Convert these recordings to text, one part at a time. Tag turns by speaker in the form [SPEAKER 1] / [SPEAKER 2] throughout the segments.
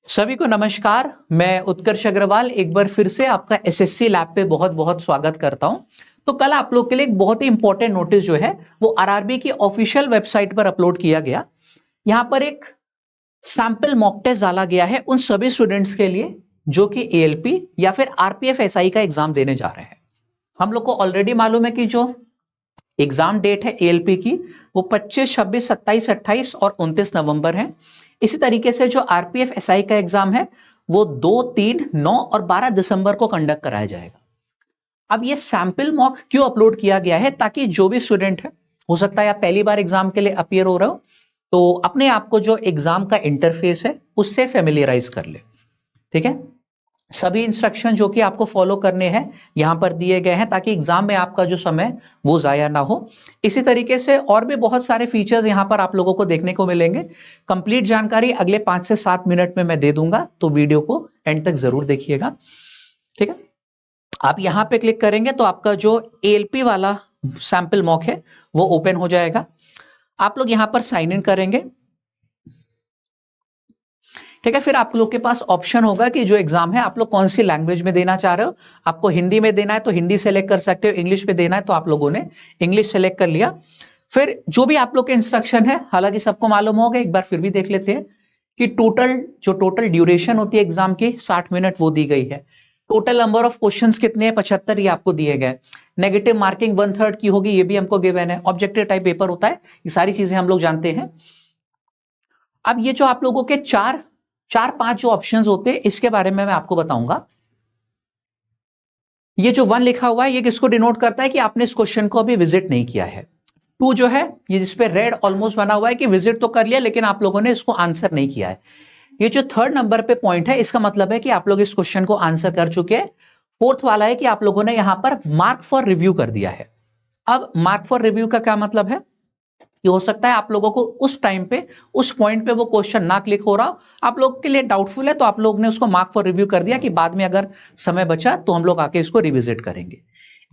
[SPEAKER 1] सभी को नमस्कार। मैं उत्कर्ष अग्रवाल एक बार फिर से आपका एसएससी लैब पे बहुत बहुत स्वागत करता हूं। तो कल आप लोग के लिए एक बहुत ही इंपॉर्टेंट नोटिस जो है वो आरआरबी की ऑफिशियल वेबसाइट पर अपलोड किया गया। यहां पर एक सैंपल मॉक टेस्ट डाला गया है उन सभी स्टूडेंट्स के लिए जो कि एएलपी या फिर आरपीएफ एसआई का एग्जाम देने जा रहे हैं। हम लोग को ऑलरेडी मालूम है कि जो एग्जाम डेट है एएलपी की वो 25, 26, 27, 28 और 29 नवंबर है। इसी तरीके से जो आरपीएफ एसआई का एग्जाम है वो 2, 3, 9 और 12 दिसंबर को कंडक्ट कराया जाएगा। अब ये सैंपल मॉक क्यों अपलोड किया गया है, ताकि जो भी स्टूडेंट है, हो सकता है आप पहली बार एग्जाम के लिए अपियर हो रहे हो, तो अपने आप को जो एग्जाम का इंटरफेस है उससे फेमिलियराइज कर ले। ठीक है, सभी इंस्ट्रक्शन जो कि आपको फॉलो करने हैं यहां पर दिए गए हैं ताकि एग्जाम में आपका जो समय वो जाया ना हो। इसी तरीके से और भी बहुत सारे फीचर्स यहां पर आप लोगों को देखने को मिलेंगे। कंप्लीट जानकारी अगले 5 से 7 मिनट में मैं दे दूंगा, तो वीडियो को एंड तक जरूर देखिएगा। ठीक है, आप यहां पे क्लिक करेंगे तो आपका जो एएलपी वाला सैंपल मॉक है वो ओपन हो जाएगा। आप लोग यहां पर साइन इन करेंगे। ठीक है, फिर आप लोग के पास ऑप्शन होगा कि जो एग्जाम है आप लोग कौन सी लैंग्वेज में देना चाह रहे हो। आपको हिंदी में देना है तो हिंदी सेलेक्ट कर सकते हो, इंग्लिश में देना है तो आप लोगों ने इंग्लिश सेलेक्ट कर लिया। फिर जो भी आप लोग के इंस्ट्रक्शन है, हालांकि सबको मालूम होगा, एक बार फिर भी देख लेते हैं कि टोटल ड्यूरेशन होती है एग्जाम की 60 मिनट वो दी गई है। टोटल नंबर ऑफ क्वेश्चंस कितने हैं, 75 ये आपको दिए गए। नेगेटिव मार्किंग 1/3 की होगी, ये भी हमको गिवन है। ऑब्जेक्टिव टाइप पेपर होता है, ये सारी चीजें हम लोग जानते हैं। अब ये जो आप लोगों के चार चार पांच जो ऑप्शंस होते हैं इसके बारे में मैं आपको बताऊंगा। ये जो 1 लिखा हुआ है ये किसको डिनोट करता है कि आपने इस क्वेश्चन को अभी विजिट नहीं किया है। 2 जो है ये जिसपे रेड ऑलमोस्ट बना हुआ है कि विजिट तो कर लिया लेकिन आप लोगों ने इसको आंसर नहीं किया है। ये जो 3rd नंबर पे पॉइंट है इसका मतलब है कि आप लोग इस क्वेश्चन को आंसर कर चुके हैं। 4th वाला है कि आप लोगों ने यहां पर मार्क फॉर रिव्यू कर दिया है। अब मार्क फॉर रिव्यू का क्या मतलब है कि हो सकता है आप लोगों को उस टाइम पे उस पॉइंट पे वो क्वेश्चन ना क्लिक हो रहा हो, आप लोग के लिए डाउटफुल है, तो आप लोग ने उसको मार्क फॉर रिव्यू कर दिया कि बाद में अगर समय बचा तो हम लोग आके इसको रिविजिट करेंगे।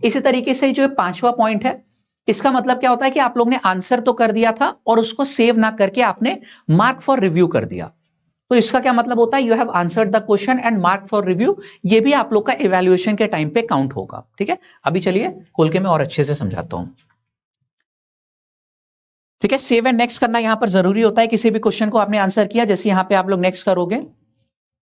[SPEAKER 1] इसी तरीके से जो 5वां पॉइंट है इसका मतलब क्या होता है कि आप लोग ने आंसर तो कर दिया था और उसको सेव ना करके आपने मार्क फॉर रिव्यू कर दिया। तो इसका क्या मतलब होता है, you have answered the question and mark for review. ये भी आप लोग का इवैल्यूएशन के टाइम पे काउंट होगा। ठीक है, अभी चलिए खोल के मैं और अच्छे से समझाता हूं। ठीक है, सेव एंड नेक्स्ट करना यहां पर जरूरी होता है। किसी भी क्वेश्चन को आपने आंसर किया, जैसे यहां पे आप लोग नेक्स्ट करोगे।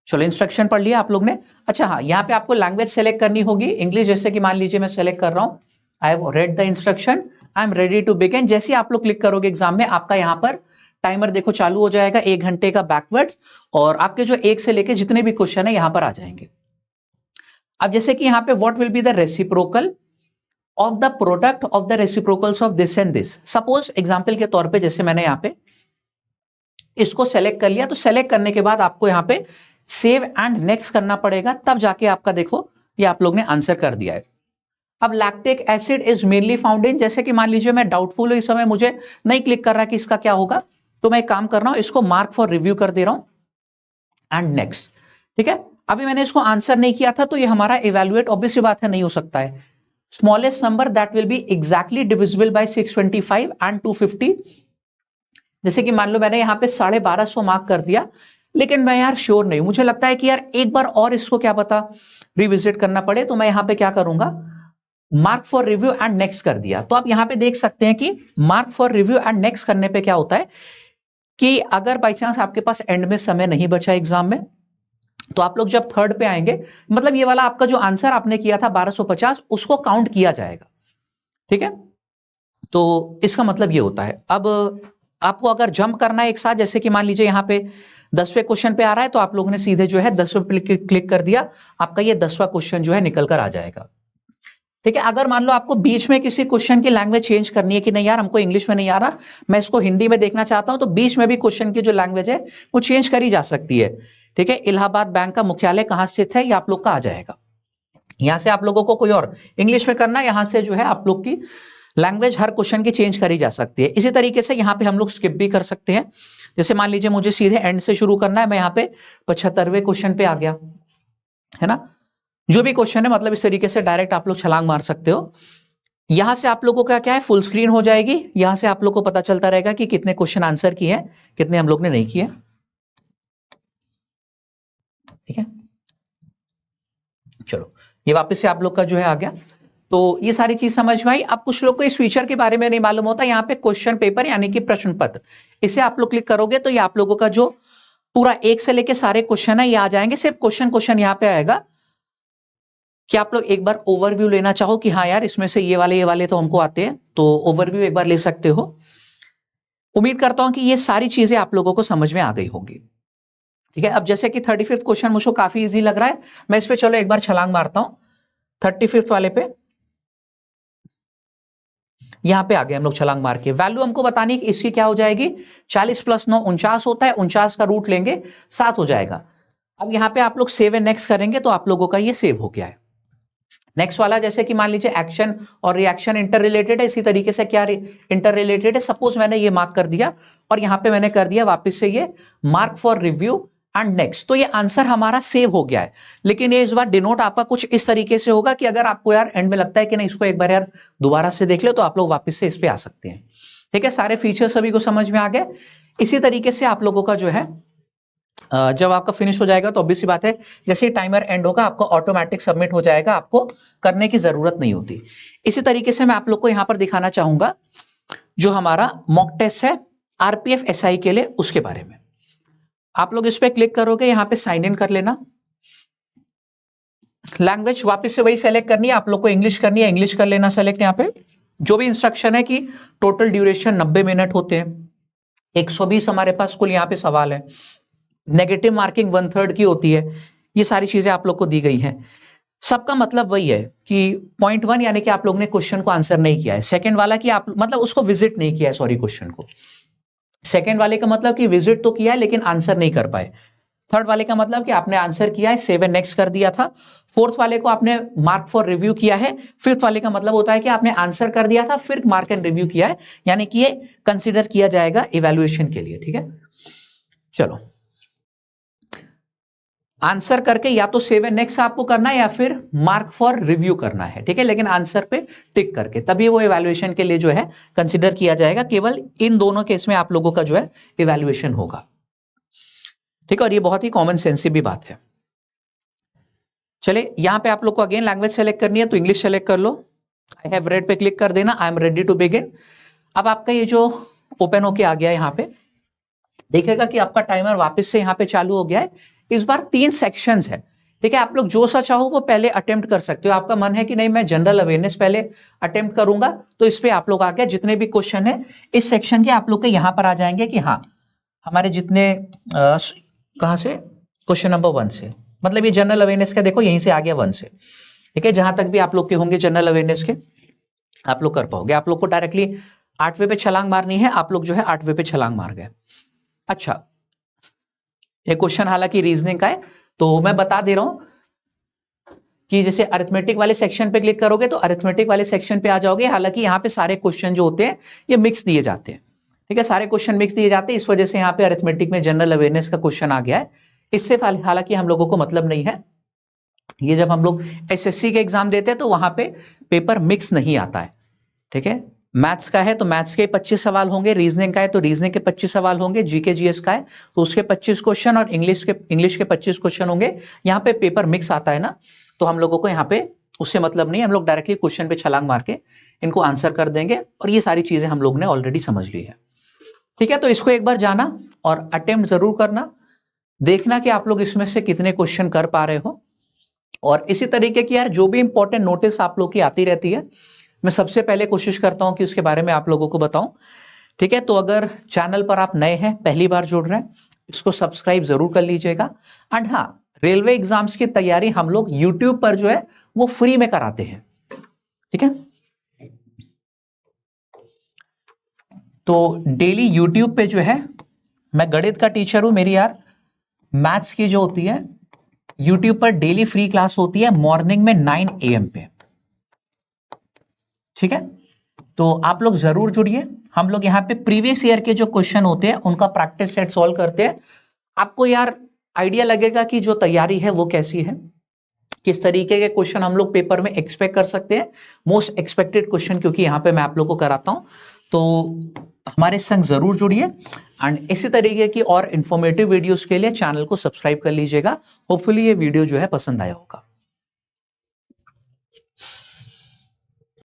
[SPEAKER 1] चलो इंस्ट्रक्शन पढ़ लिया आप लोग ने। अच्छा हाँ, यहाँ पे आपको लैंग्वेज सेलेक्ट करनी होगी इंग्लिश, जैसे कि मान लीजिए मैं सेलेक्ट कर रहा हूं। I have read the instruction, I am ready to begin. जैसे आप लोग क्लिक करोगे एग्जाम में, आपका यहाँ पर टाइमर देखो चालू हो जाएगा 1 घंटे का बैकवर्ड्स, और आपके जो 1 से लेके जितने भी क्वेश्चन है यहाँ पर आ जाएंगे। अब जैसे कि यहाँ पे what will be the reciprocal of the product of the reciprocals of this and this. Suppose example के तौर पे जैसे मैंने यहाँ पे इसको सेलेक्ट कर लिया, तो सेलेक्ट करने के बाद आपको यहाँ पे सेव एंड नेक्स्ट करना पड़ेगा, तब जाके आपका देखो ये आप लोग ने आंसर कर दिया है। अब lactic acid is mainly found in, जैसे कि मान लीजिए मैं डाउटफुल हूं, इस समय मुझे नहीं क्लिक कर रहा कि इसका क्या होगा, तो मैं एक काम कर रहा हूं, इसको मार्क फॉर रिव्यू कर दे रहा हूं एंड नेक्स्ट। ठीक है, अभी मैंने इसको आंसर नहीं किया था तो ये हमारा इवेल्युएट ऑब्वियस बात है नहीं हो सकता है। Smallest number that will be exactly divisible by 625 and 250। जैसे कि मान लो मैंने यहाँ पे 1250 मार्क कर दिया, लेकिन मैं यार श्योर नहीं, मुझे लगता है कि यार एक बार और इसको क्या पता रिविजिट करना पड़े, तो मैं यहाँ पे क्या करूंगा, mark for review and next कर दिया। तो आप यहाँ पे देख सकते हैं कि mark for review and next करने पे क्या होता है कि अगर बाई चांस आपके पास एंड में समय नहीं बचा एग्जाम में, तो आप लोग जब 3rd पे आएंगे, मतलब ये वाला आपका जो आंसर आपने किया था 1250 उसको काउंट किया जाएगा। ठीक है, तो इसका मतलब ये होता है। अब आपको अगर जंप करना है एक साथ, जैसे कि मान लीजिए यहाँ पे 10वें क्वेश्चन पे आ रहा है, तो आप लोगों ने सीधे जो है 10वें पे क्लिक कर दिया, आपका ये 10वां क्वेश्चन जो है निकल कर आ जाएगा। ठीक है, अगर मान लो आपको बीच में किसी क्वेश्चन की लैंग्वेज चेंज करनी है कि नहीं यार हमको इंग्लिश में नहीं आ रहा, मैं इसको हिंदी में देखना चाहता हूं, तो बीच में भी क्वेश्चन की जो लैंग्वेज है वो चेंज करी जा सकती है। ठीक है, इलाहाबाद बैंक का मुख्यालय कहां स्थित है ये आप लोग का आ जाएगा। यहां से आप लोगों को कोई और इंग्लिश में करना है, यहां से जो है आप लोग की लैंग्वेज हर क्वेश्चन की चेंज करी जा सकती है। इसी तरीके से यहाँ पे हम लोग स्किप भी कर सकते हैं। जैसे मान लीजिए मुझे सीधे एंड से शुरू करना है, मैं यहाँ पे 75वें क्वेश्चन पे आ गया, है ना। जो भी क्वेश्चन है मतलब इस तरीके से डायरेक्ट आप लोग छलांग मार सकते हो। यहां से आप लोगों का क्या है, फुल स्क्रीन हो जाएगी, यहां से आप लोग को पता चलता रहेगा कि कितने क्वेश्चन आंसर किए हैं, कितने हम लोग ने नहीं किए। ठीक है, चलो ये वापस से आप लोग का जो है आ गया। तो ये सारी चीज समझ में आई। अब कुछ लोग को इस फीचर के बारे में नहीं मालूम होता, यहाँ पे क्वेश्चन पेपर यानी कि प्रश्न पत्र, इसे आप लोग क्लिक करोगे तो ये आप लोगों का जो पूरा एक से लेके सारे क्वेश्चन है ये आ जाएंगे। सिर्फ क्वेश्चन यहाँ पे आएगा कि आप लोग एक बार ओवरव्यू लेना चाहो कि हाँ यार इसमें से ये वाले तो हमको आते हैं, तो ओवरव्यू एक बार ले सकते हो। उम्मीद करता हूं कि ये सारी चीजें आप लोगों को समझ में आ गई होंगी। ठीक है, अब जैसे कि 35th क्वेश्चन मुझको काफी इजी लग रहा है, मैं इस पे चलो एक बार छलांग मारता हूं। 35th वाले पे यहां पे आ गए हम लोग छलांग मार के। वैल्यू हमको बतानी कि इसकी क्या हो जाएगी, 40 + 9 49 होता है, 49 का रूट लेंगे 7 हो जाएगा। अब यहाँ पे आप लोग सेव एंड नेक्स्ट करेंगे तो आप लोगों का ये सेव हो गया है। नेक्स्ट वाला जैसे कि मान लीजिए एक्शन और रिएक्शन इंटर रिलेटेड है, इसी तरीके से क्या इंटर रिलेटेड है, सपोज मैंने ये मार्क कर दिया और यहां पे मैंने कर दिया वापस से ये mark for review and next, तो ये आंसर हमारा सेव हो गया है। लेकिन ये इस बार डिनोट आपका कुछ इस तरीके से होगा कि अगर आपको यार एंड में लगता है कि नहीं इसको एक बार यार दोबारा से देख लो, तो आप लोग वापस से इस पे आ सकते हैं। ठीक है, सारे फीचर सभी को समझ में आ गए। इसी तरीके से आप लोगों का जो है जब आपका फिनिश हो जाएगा तो ऑब्वियस सी बात है जैसे ही टाइमर एंड होगा आपको ऑटोमेटिक सबमिट हो जाएगा, आपको करने की जरूरत नहीं होती। इसी तरीके से मैं आप लोग को यहां पर दिखाना चाहूंगा जो हमारा मॉक टेस्ट है आरपीएफ एसआई के लिए, उसके बारे में। आप लोग इस पे क्लिक करोगे, यहां पे साइन इन कर लेना। लैंग्वेज वापस से वही सेलेक्ट करनी है आप लोग को, इंग्लिश करनी है, इंग्लिश कर लेना सेलेक्ट। यहां पे जो भी इंस्ट्रक्शन है कि टोटल ड्यूरेशन 90 मिनट होते हैं, 120 हमारे पास कुल यहां पे सवाल है, नेगेटिव मार्किंग 1/3 की होती है, ये सारी चीजें आप लोग को दी गई हैं। सबका मतलब वही है कि पॉइंट 1 यानी कि आप लोग ने क्वेश्चन को आंसर नहीं किया है, सेकंड वाला कि आप मतलब उसको विजिट नहीं किया है, सॉरी क्वेश्चन को, सेकंड वाले का मतलब कि विजिट तो किया है लेकिन आंसर नहीं कर पाए, थर्ड वाले का मतलब कि आपने आंसर किया है, सेव एंड नेक्स्ट कर दिया था, फोर्थ वाले को आपने मार्क फॉर रिव्यू किया है, फिफ्थ वाले का मतलब होता है कि आपने आंसर कर दिया था फिर मार्क एंड रिव्यू किया है, यानी कि ये कंसिडर किया जाएगा इवैल्यूएशन के लिए। ठीक है, चलो आंसर करके या तो सेव एंड नेक्स्ट आपको करना है या फिर मार्क फॉर रिव्यू करना है। ठीक है, लेकिन आंसर पे टिक करके तभी वो इवैल्यूएशन के लिए जो है कंसीडर किया जाएगा। केवल इन दोनों केस में आप लोगों का जो है इवैल्यूएशन होगा। ठीक है, और ये बहुत ही कॉमन सेंस भी बात है। चले यहां पे आप लोग को अगेन लैंग्वेज सेलेक्ट करनी है तो इंग्लिश सेलेक्ट कर लो, आई हैव रेड पे क्लिक कर देना, I am ready to begin. अब आपका ये जो ओपन होके आ गया है, यहाँ पे देखेगा कि आपका टाइमर वापस से यहाँ पे चालू हो गया है। इस बार 3 सेक्शंस है। ठीक है, आप लोग जो सा चाहो वो पहले अटेम्प्ट कर सकते हो, आपका मन है कि नहीं मैं जनरल अवेयरनेस पहले अटेम्प्ट करूंगा, तो इस पे आप लोग आ गए। जितने भी क्वेश्चन है इस सेक्शन के आप लोग के यहाँ पर आ जाएंगे कि हाँ हमारे जितने कहां से, क्वेश्चन नंबर 1 से, मतलब ये जनरल अवेयरनेस का देखो यहीं से आ गया 1 से। ठीक है, जहां तक भी आप लोग के होंगे जनरल अवेयरनेस के आप लोग कर पाओगे। आप लोग को डायरेक्टली 8वें पे छलांग मारनी है, आप लोग जो है 8वें पे छलांग मार गए। अच्छा, ये क्वेश्चन हालांकि रीजनिंग का है तो मैं बता दे रहा हूं कि जैसे अरिथमेटिक वाले सेक्शन पे क्लिक करोगे तो अरिथमेटिक वाले सेक्शन पे आ जाओगे। हालांकि यहाँ पे सारे क्वेश्चन जो होते हैं ये मिक्स दिए जाते हैं। ठीक है, सारे क्वेश्चन मिक्स दिए जाते हैं, इस वजह से यहाँ पे अरिथमेटिक में जनरल अवेयरनेस का क्वेश्चन आ गया है। इससे हालांकि हम लोगों को मतलब नहीं है, ये जब हम लोग एसएससी के एग्जाम देते हैं तो वहां पे पेपर मिक्स नहीं आता है। ठीक है, मैथ्स का है तो मैथ्स के 25 सवाल होंगे, रीजनिंग का है तो रीजनिंग के 25 सवाल होंगे, जीके जीएस का है तो उसके 25 क्वेश्चन और इंग्लिश के 25 क्वेश्चन होंगे। यहाँ पे पेपर मिक्स आता है ना, तो हम लोगों को यहाँ पे उससे मतलब नहीं, हम लोग डायरेक्टली क्वेश्चन पे छलांग मार के इनको आंसर कर देंगे और ये सारी चीजें हम लोग ने ऑलरेडी समझ ली है। ठीक है, तो इसको एक बार जाना और अटेम्प्ट जरूर करना, देखना कि आप लोग इसमें से कितने क्वेश्चन कर पा रहे हो। और इसी तरीके की यार जो भी इंपॉर्टेंट नोटिस आप लोग की आती रहती है मैं सबसे पहले कोशिश करता हूं कि उसके बारे में आप लोगों को बताऊं। ठीक है, तो अगर चैनल पर आप नए हैं, पहली बार जुड़ रहे हैं, इसको सब्सक्राइब जरूर कर लीजिएगा। एंड हाँ, रेलवे एग्जाम्स की तैयारी हम लोग यूट्यूब पर जो है वो फ्री में कराते हैं। ठीक है, तो डेली यूट्यूब पे जो है, मैं गणित का टीचर हूं, मेरी यार मैथ्स की जो होती है यूट्यूब पर डेली फ्री क्लास होती है मॉर्निंग में 9 AM पे। ठीक है, तो आप लोग जरूर जुड़िए। हम लोग यहाँ पे प्रीवियस ईयर के जो क्वेश्चन होते हैं उनका प्रैक्टिस सेट सॉल्व करते हैं। आपको यार आइडिया लगेगा कि जो तैयारी है वो कैसी है, किस तरीके के क्वेश्चन हम लोग पेपर में एक्सपेक्ट कर सकते हैं, मोस्ट एक्सपेक्टेड क्वेश्चन, क्योंकि यहाँ पे मैं आप लोग को कराता हूं। तो हमारे संग जरूर जुड़िए एंड इसी तरीके की और इंफॉर्मेटिव वीडियोस के लिए चैनल को सब्सक्राइब कर लीजिएगा। होपफुली ये वीडियो जो है पसंद आया होगा।